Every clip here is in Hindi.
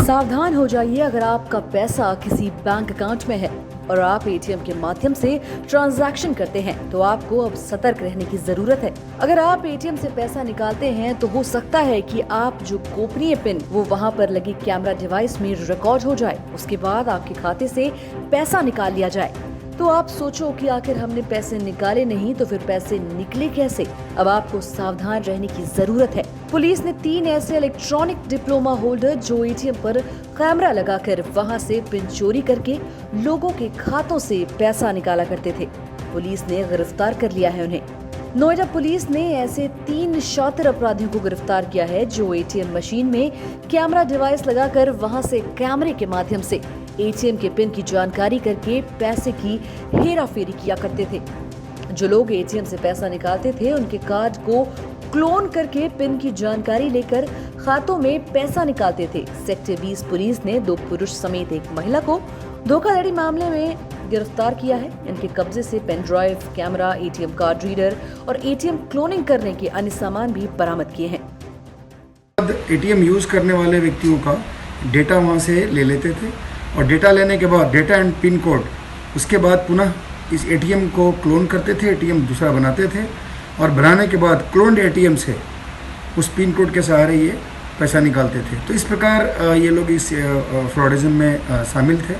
सावधान हो जाइए अगर आपका पैसा किसी बैंक अकाउंट में है और आप एटीएम के माध्यम से ट्रांजैक्शन करते हैं तो आपको अब सतर्क रहने की जरूरत है। अगर आप एटीएम से पैसा निकालते हैं तो हो सकता है कि आप जो गोपनीय पिन वो वहां पर लगी कैमरा डिवाइस में रिकॉर्ड हो जाए, उसके बाद आपके खाते से पैसा निकाल लिया जाए। तो आप सोचो कि आखिर हमने पैसे निकाले नहीं तो फिर पैसे निकले कैसे। अब आपको सावधान रहने की जरूरत है। पुलिस ने 3 ऐसे इलेक्ट्रॉनिक डिप्लोमा होल्डर जो एटीएम पर कैमरा लगाकर वहां से पिन चोरी करके लोगों के खातों से पैसा निकाला करते थे, पुलिस ने गिरफ्तार कर लिया है उन्हें। नोएडा पुलिस ने ऐसे 3 शातिर अपराधियों को गिरफ्तार किया है जो एटीएम मशीन में कैमरा डिवाइस लगाकर वहां से कैमरे के माध्यम से एटीएम के पिन की जानकारी करके पैसे की हेराफेरी किया करते थे। जो लोग एटीएम से पैसा निकालते थे उनके कार्ड को क्लोन करके पिन की जानकारी लेकर खातों में पैसा निकालते थे। सेक्टर 20 पुलिस ने 2 पुरुष समेत एक महिला को धोखाधड़ी मामले में गिरफ्तार किया है। इनके कब्जे से pen drive, camera, ATM card reader और एटीएम क्लोनिंग करने के अन्य सामान भी बरामद किए हैं। एटीएम यूज करने वाले व्यक्तियों का डेटा वहां से ले लेते थे और डेटा लेने के बाद डेटा एंड पिन कोड, उसके बाद पुनः इस एटीएम को क्लोन करते थे, एटीएम दूसरा बनाते थे और बनाने के बाद क्लोन्ड एटीएम से उस पिन कोड के सहारे ये पैसा निकालते थे। तो इस प्रकार ये लोग इस फ्रॉडिज्म में शामिल थे।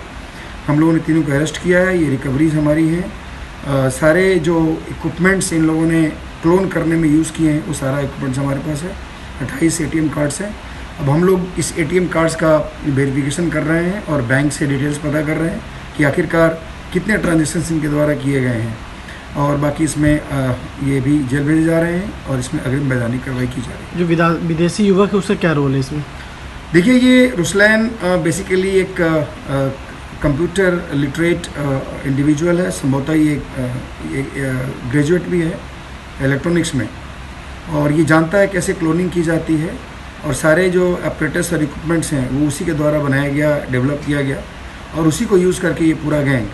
हम लोगों ने तीनों को अरेस्ट किया है। ये रिकवरीज हमारी हैं। सारे जो इक्विपमेंट्स इन लोगों ने क्लोन करने में यूज़ किए हैं वो सारा इक्विपमेंट्स हमारे पास है। 28 एटीएम कार्ड्स हैं। अब हम लोग इस एटीएम कार्ड्स का वेरिफिकेशन कर रहे हैं और बैंक से डिटेल्स पता कर रहे हैं कि आखिरकार कितने ट्रांजेक्शन्स इनके द्वारा किए गए हैं और बाकी इसमें ये भी जेल भेजे जा रहे हैं और इसमें अग्रिम वैधानिक कार्रवाई की जा रही है। जो विदेशी युवक है उसका क्या रोल है इसमें? देखिए, ये रुसलैन बेसिकली एक कंप्यूटर लिटरेट इंडिविजुअल है। संभवतः ये ग्रेजुएट भी है इलेक्ट्रॉनिक्स में और ये जानता है कैसे क्लोनिंग की जाती है और सारे जो ऑपरेटर्स और इक्विपमेंट्स हैं वो उसी के द्वारा बनाया गया, डेवलप किया गया और उसी को यूज़ करके ये पूरा गैंग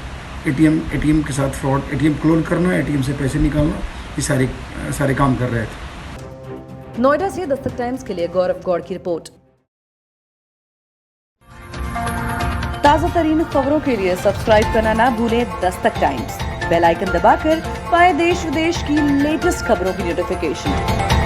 एटीएम के साथ फ्रॉड, एटीएम क्लोन करना, एटीएम से पैसे निकालना, ये सारे काम कर रहे थे। नोएडा से दस्तक टाइम्स के लिए गौरव गौड़ की रिपोर्ट। ताज़ा तरीन खबरों के लिए सब्सक्राइब करना ना भूलें दस्तक टाइम्स। बेल आइकन दबाकर पाएं देश विदेश की लेटेस्ट खबरों की नोटिफिकेशन।